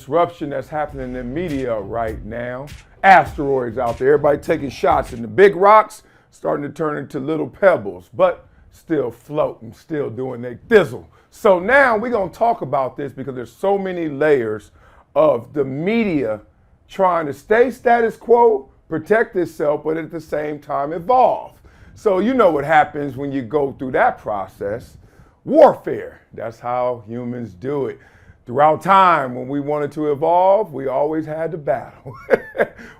disruption that's happening in media right now. Asteroids out there, everybody taking shots, and the big rocks starting to turn into little pebbles, but still floating, still doing their thizzle. So now we're going to talk about this because there's so many layers of the media trying to stay status quo, protect itself, but at the same time evolve. So you know what happens when you go through that process. Warfare. That's how humans do it. Throughout time, when we wanted to evolve, we always had to battle.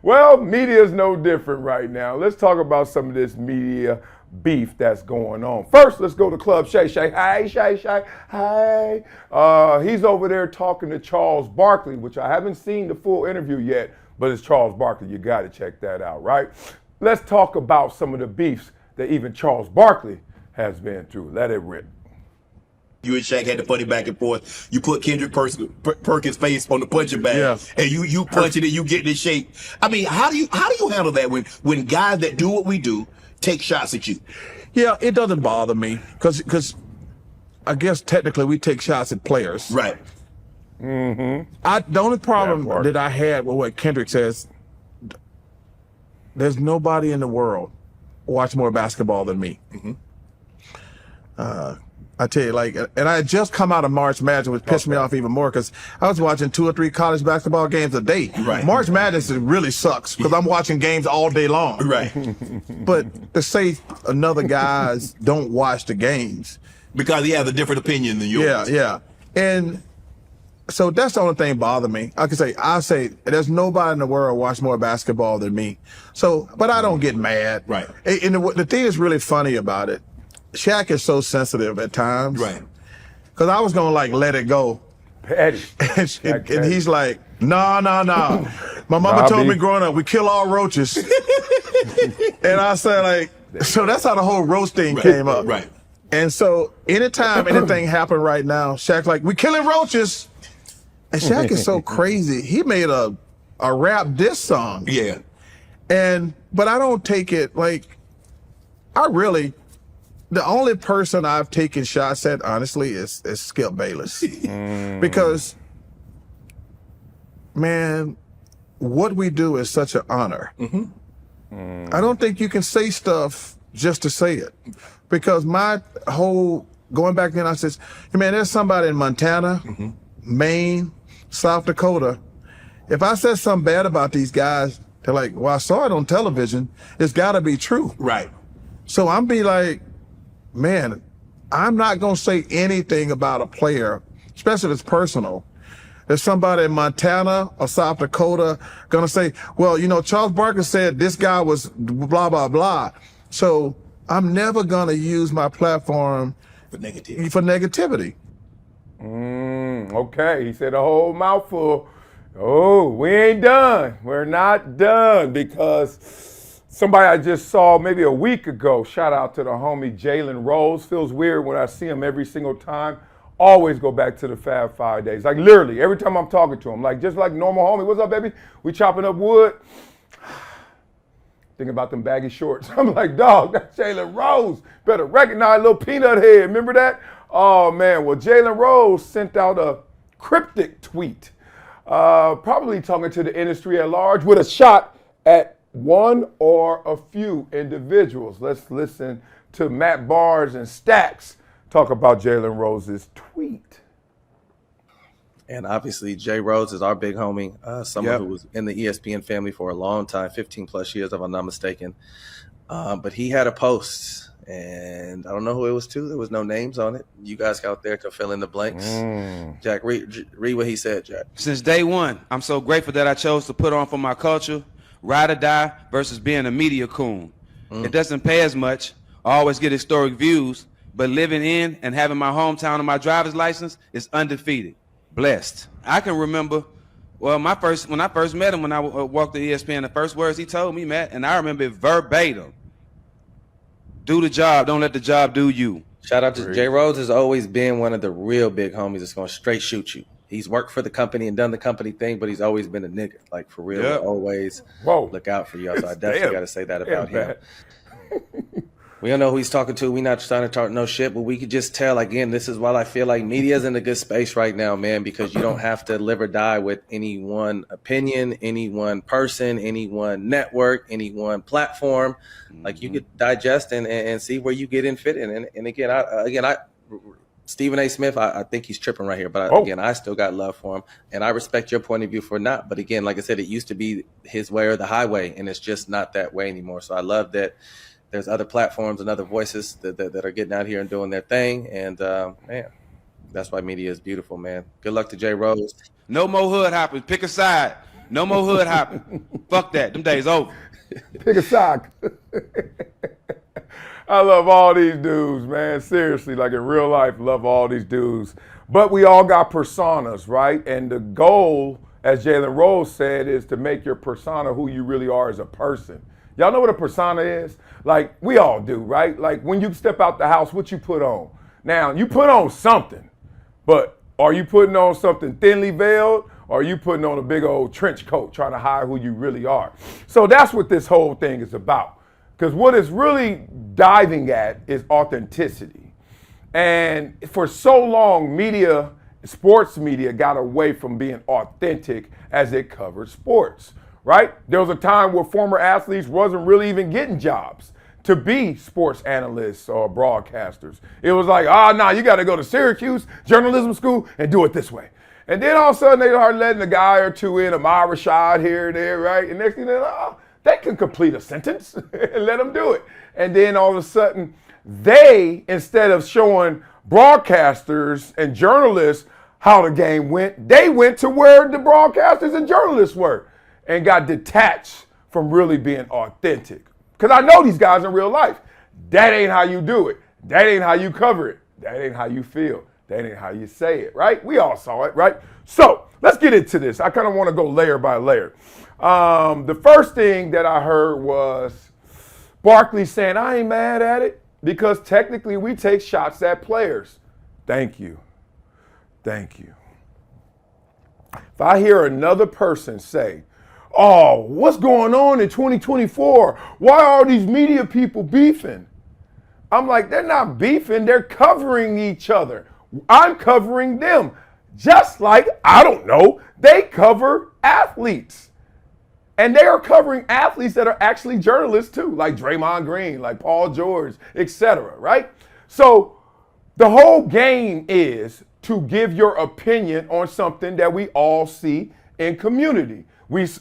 Well, media is no different right now. Let's talk about some of this media beef that's going on. First, let's go to Club Shay Shay. Hi, Shay Shay. Hi. He's over there talking to Charles Barkley, which I haven't seen the full interview yet, but it's Charles Barkley. You got to check that out, right? Let's talk about some of the beefs that even Charles Barkley has been through. Let it rip. You and Shaq had the funny back and forth. You put Kendrick Perkins' face on the punching bag, and you punch it and you get in shape. I mean, how do you handle that when guys that do what we do take shots at you? Yeah, it doesn't bother me because I guess technically we take shots at players. Right. Mm-hmm. The only problem that I had with what Kendrick says, there's nobody in the world watch more basketball than me. Mm-hmm. I tell you, like, and I had just come out of March Madness, which pissed me off even more because I was watching 2 or 3 college basketball games a day. Right. March Madness really sucks because I'm watching games all day long. Right. But to say another guys don't watch the games because he has a different opinion than yours. Yeah. And so that's the only thing bothering me. I say there's nobody in the world watch more basketball than me. So, but I don't get mad. Right. And the thing that's really funny about it, Shaq is so sensitive at times. Right. Because I was going to like let it go. Petty. and he's like, nah. My mama told me growing up, we kill all roaches. And I said like, so that's how the whole roast thing came up. Right. And so anytime anything happened right now, Shaq's like, we killing roaches. And Shaq is so crazy. He made a rap diss song. Yeah. But I don't take it like, the only person I've taken shots at, honestly, is Skip Bayless. Because, man, what we do is such an honor. I don't think you can say stuff just to say it. Because my whole, going back then, I said, hey, man, there's somebody in Montana, Maine, South Dakota. If I said something bad about these guys, they're like, well, I saw it on television. It's got to be true. Right. So I'm be like, man, I'm not going to say anything about a player, especially if it's personal. There's somebody in Montana or South Dakota going to say, well, you know, Charles Barkley said this guy was blah, blah, blah. So I'm never going to use my platform for negativity. Okay, he said a whole mouthful. Oh, we ain't done. We're not done because somebody I just saw maybe a week ago, shout out to the homie Jalen Rose. Feels weird when I see him every single time. Always go back to the Fab 5 days. Like literally, every time I'm talking to him, like just like normal homie, what's up, baby? We chopping up wood. Thinking about them baggy shorts. I'm like, dog, that's Jalen Rose. Better recognize little peanut head. Remember that? Oh, man. Well, Jalen Rose sent out a cryptic tweet, probably talking to the industry at large with a shot at one or a few individuals. Let's listen to Matt Barnes and Stacks talk about Jalen Rose's tweet. And obviously, Jay Rhodes is our big homie, someone who was in the ESPN family for a long time, 15 plus years, if I'm not mistaken. But he had a post, and I don't know who it was to. There was no names on it. You guys out there can fill in the blanks. Jack, read what he said, Jack. Since day one, I'm so grateful that I chose to put on for my culture, ride or die versus being a media coon. It doesn't pay as much. I always get historic views, but living in and having my hometown on my driver's license is undefeated. Blessed. I can remember, well, when I first met him when I walked to ESPN, the first words he told me, Matt, and I remember it verbatim. Do the job, don't let the job do you. Shout out to Jay Rhodes has always been one of the real big homies that's going to straight shoot you. He's worked for the company and done the company thing, but he's always been a nigga. Like, for real, always look out for you. So I definitely got to say that about him. We don't know who he's talking to. We're not trying to talk no shit, but we could just tell, again, this is why I feel like media is in a good space right now, man, because you don't have to live or die with any one opinion, any one person, any one network, any one platform. Like, you could digest and see where you get in fit in. And again, Stephen A. Smith, I think he's tripping right here. But again, I still got love for him. And I respect your point of view for not. But again, like I said, it used to be his way or the highway, and it's just not that way anymore. So I love that there's other platforms and other voices that are getting out here and doing their thing. And, man, that's why media is beautiful, man. Good luck to Jay Rose. No more hood hopping. Pick a side. No more hood hopping. Fuck that. Them days over. Pick a side. I love all these dudes, man. Seriously, like in real life, love all these dudes. But we all got personas, right? And the goal, as Jalen Rose said, is to make your persona who you really are as a person. Y'all know what a persona is? Like, we all do, right? Like, when you step out the house, what you put on? Now, you put on something, but are you putting on something thinly veiled, or are you putting on a big old trench coat trying to hide who you really are? So that's what this whole thing is about. Because what it's really diving at is authenticity. And for so long, media, sports media, got away from being authentic as it covered sports. Right? There was a time where former athletes wasn't really even getting jobs to be sports analysts or broadcasters. It was like, you got to go to Syracuse journalism school and do it this way. And then all of a sudden they started letting a guy or two in, a Rashad here and there, right? And next thing they can complete a sentence and let them do it. And then all of a sudden they, instead of showing broadcasters and journalists how the game went, they went to where the broadcasters and journalists were, and got detached from really being authentic. Because I know these guys in real life. That ain't how you do it. That ain't how you cover it. That ain't how you feel. That ain't how you say it, right? We all saw it, right? So let's get into this. I kind of want to go layer by layer. The first thing that I heard was Barkley saying, I ain't mad at it because technically we take shots at players. Thank you. Thank you. If I hear another person say, oh, what's going on in 2024? Why are these media people beefing? I'm like, they're not beefing, they're covering each other. I'm covering them. Just like, I don't know, they cover athletes. And they are covering athletes that are actually journalists too, like Draymond Green, like Paul George, etc., right? So the whole game is to give your opinion on something that we all see in community.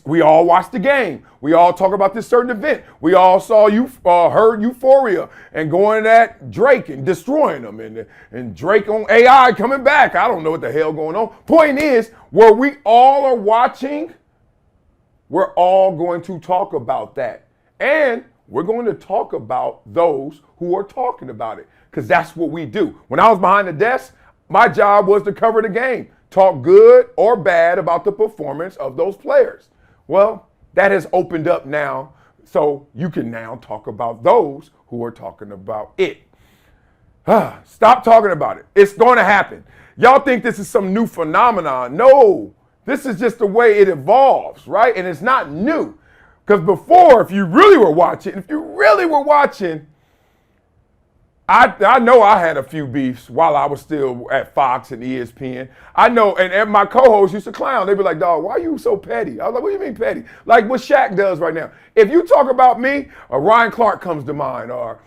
We all watch the game. We all talk about this certain event. We all heard Euphoria and going at Drake and destroying them and Drake on AI coming back. I don't know what the hell going on. Point is, where we all are watching, we're all going to talk about that. And we're going to talk about those who are talking about it, because that's what we do. When I was behind the desk, my job was to cover the game. Talk good or bad about the performance of those players. Well, that has opened up now, so you can now talk about those who are talking about it. Stop talking about it. It's going to happen. Y'all think this is some new phenomenon. No, this is just the way it evolves, right? And it's not new. Because before, if you really were watching, I know I had a few beefs while I was still at Fox and ESPN. I know, and my co-hosts used to clown. They'd be like, dog, why are you so petty? I was like, what do you mean petty? Like what Shaq does right now. If you talk about me, Ryan Clark comes to mind, or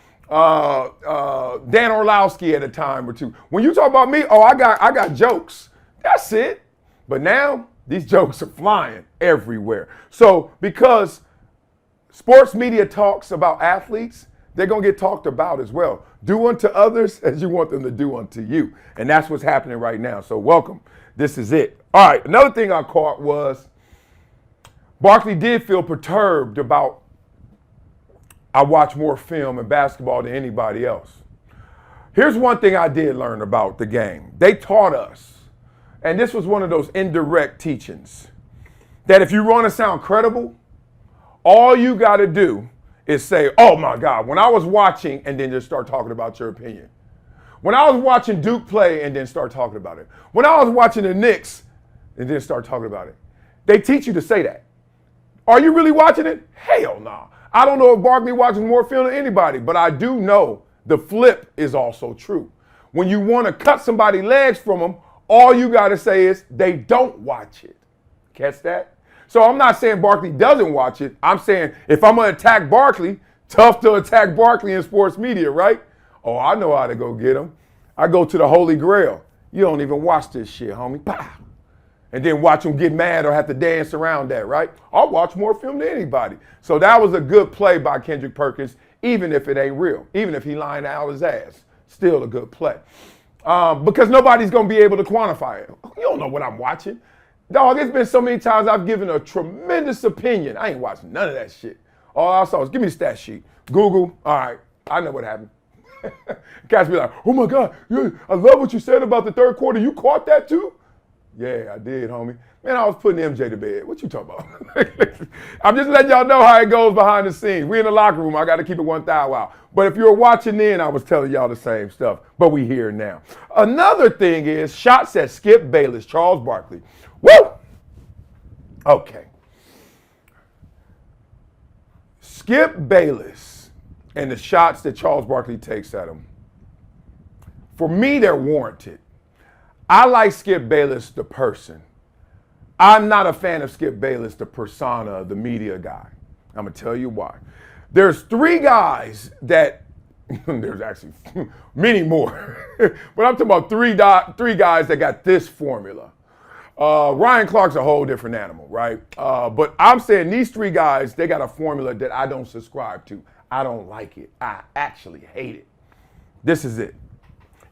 Dan Orlowski at a time or two. When you talk about me, I got jokes. That's it. But now, these jokes are flying everywhere. So because sports media talks about athletes, they're going to get talked about as well. Do unto others as you want them to do unto you. And that's what's happening right now. So welcome. This is it. All right. Another thing I caught was Barkley did feel perturbed about I watch more film and basketball than anybody else. Here's one thing I did learn about the game. They taught us, and this was one of those indirect teachings, that if you want to sound credible, all you got to do is say, oh my God, when I was watching, and then just start talking about your opinion. When I was watching Duke play, and then start talking about it. When I was watching the Knicks, and then start talking about it. They teach you to say that. Are you really watching it? Hell no. I don't know if Barkley watches more film than anybody, but I do know the flip is also true. When you want to cut somebody's legs from them, all you got to say is they don't watch it. Catch that? So I'm not saying Barkley doesn't watch it. I'm saying if I'm going to attack Barkley, tough to attack Barkley in sports media, right? Oh, I know how to go get him. I go to the Holy Grail. You don't even watch this shit, homie. Pow. And then watch him get mad or have to dance around that, right? I'll watch more film than anybody. So that was a good play by Kendrick Perkins, even if it ain't real, even if he lying out his ass. Still a good play. Because nobody's going to be able to quantify it. You don't know what I'm watching. Dog, it's been so many times I've given a tremendous opinion. I ain't watching none of that shit. All I saw was, give me the stat sheet. Google, all right, I know what happened. Cats be like, oh my God, I love what you said about the third quarter. You caught that too? Yeah, I did, homie. Man, I was putting MJ to bed. What you talking about? I'm just letting y'all know how it goes behind the scenes. We in the locker room. I got to keep it 1,000 out. But if you were watching then, I was telling y'all the same stuff. But we here now. Another thing is shots at Skip Bayless, Charles Barkley. Woo! Okay. Skip Bayless and the shots that Charles Barkley takes at him, for me, they're warranted. I like Skip Bayless, the person. I'm not a fan of Skip Bayless, the persona, the media guy. I'm going to tell you why. There's three guys that, there's actually many more, but I'm talking about three guys that got this formula. Ryan Clark's a whole different animal, right? But I'm saying these three guys, they got a formula that I don't subscribe to. I don't like it. I actually hate it. This is it.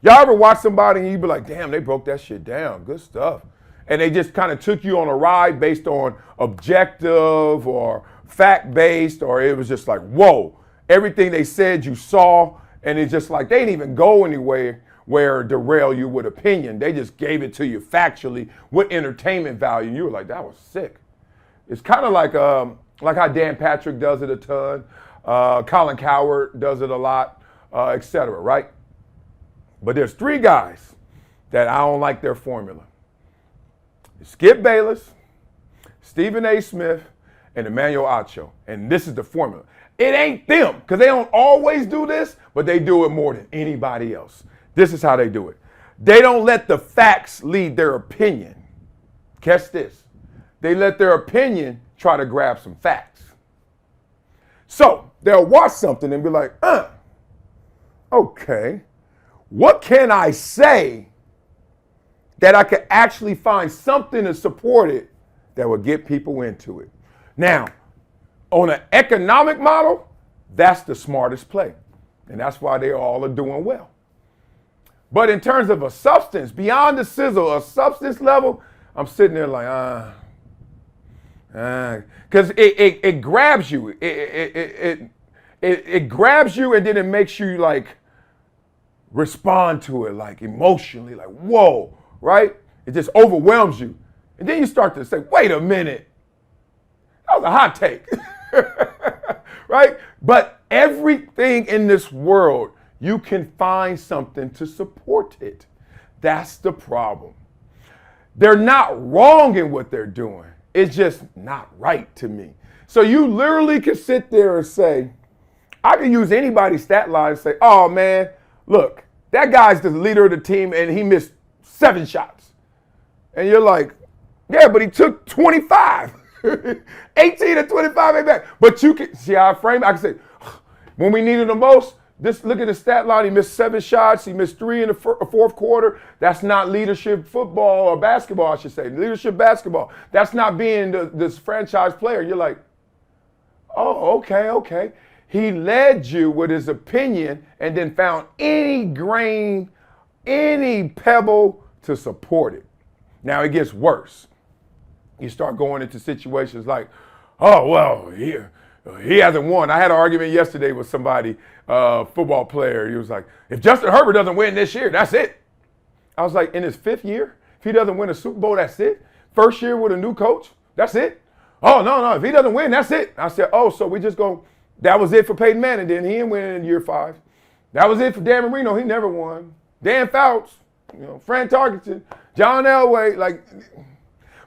Y'all ever watch somebody and you be like, damn, they broke that shit down. Good stuff. And they just kind of took you on a ride based on objective or fact-based, or it was just like, whoa, everything they said you saw, and it's just like they didn't even go anywhere where derail you with opinion. They just gave it to you factually with entertainment value. You were like, that was sick. It's kind of like how Dan Patrick does it a ton, Colin Cowherd does it a lot, et cetera, right? But there's three guys that I don't like their formula. Skip Bayless, Stephen A. Smith, and Emmanuel Acho. And this is the formula. It ain't them, because they don't always do this, but they do it more than anybody else. This is how they do it. They don't let the facts lead their opinion. Catch this. They let their opinion try to grab some facts. So they'll watch something and be like, okay, what can I say that I could actually find something to support it that would get people into it? Now, on an economic model, that's the smartest play. And that's why they all are doing well. But in terms of a substance, beyond the sizzle, a substance level, I'm sitting there like, because it grabs you. It grabs you, and then it makes you like respond to it like emotionally, like, whoa, right? It just overwhelms you. And then you start to say, wait a minute, that was a hot take, right? But everything in this world, you can find something to support it. That's the problem. They're not wrong in what they're doing. It's just not right to me. So you literally can sit there and say, I can use anybody's stat line and say, oh man, look, that guy's the leader of the team and he missed 7 shots. And you're like, yeah, but he took 25. 18 to 25 ain't bad. But you can see how I frame it. I can say, when we needed the most, look at the stat line. He missed 7 shots. He missed 3 in the fourth quarter. That's not leadership football or basketball, I should say. Leadership basketball. That's not being this franchise player. You're like, oh, okay. He led you with his opinion and then found any grain, any pebble to support it. Now it gets worse. You start going into situations like, oh, well, he hasn't won. I had an argument yesterday with somebody, football player. He was like, if Justin Herbert doesn't win this year, that's it. I was like, in his 5th year, if he doesn't win a Super Bowl, that's it? First year with a new coach, that's it? Oh, no, if he doesn't win, that's it. I said, oh, so we just go, that was it for Peyton Manning, then he didn't win in year 5. That was it for Dan Marino, he never won. Dan Fouts, Fran Tarkenton, John Elway,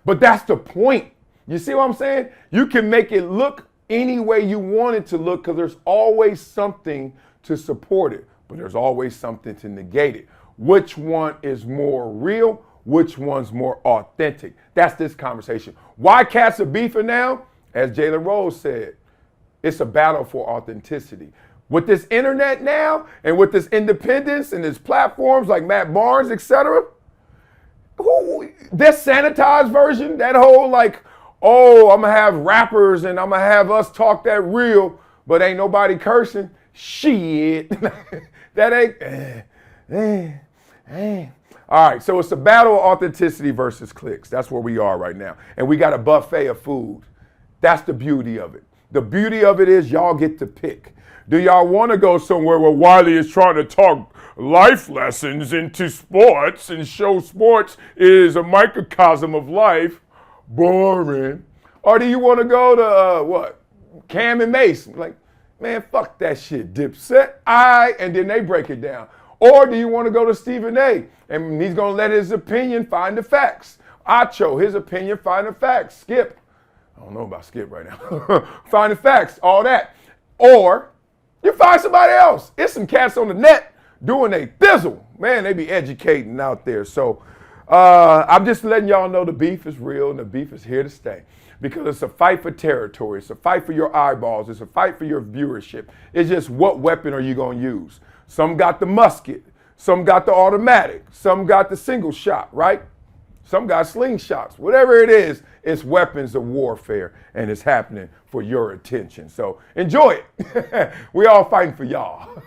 but that's the point. You see what I'm saying? You can make it look any way you want it to look, because there's always something to support it, but there's always something to negate it. Which one is more real? Which one's more authentic? That's this conversation. Why cats are beefing now? As Jalen Rose said, it's a battle for authenticity. With this internet now, and with this independence and this platforms like Matt Barnes, etc., this sanitized version, that whole like, oh, I'm gonna have rappers and I'm gonna have us talk that real, but ain't nobody cursing. Shit, that ain't. All right, so it's a battle of authenticity versus clicks. That's where we are right now. And we got a buffet of food. That's the beauty of it. The beauty of it is y'all get to pick. Do y'all want to go somewhere where Wiley is trying to talk life lessons into sports and show sports is a microcosm of life? Boring. Or do you want to go to, Cam and Mason? Like, man, fuck that shit, Dipset. And then they break it down. Or do you want to go to Stephen A. and he's going to let his opinion find the facts? Acho, his opinion find the facts. Skip, I don't know about Skip right now. Find the facts, all that. Or you find somebody else. It's some cats on the net doing a thizzle. Man, they be educating out there. So I'm just letting y'all know the beef is real and the beef is here to stay. Because it's a fight for territory. It's a fight for your eyeballs. It's a fight for your viewership. It's just what weapon are you going to use? Some got the musket. Some got the automatic. Some got the single shot, right? Some got slingshots. Whatever it is, it's weapons of warfare, and it's happening for your attention. So enjoy it. We all fighting for y'all.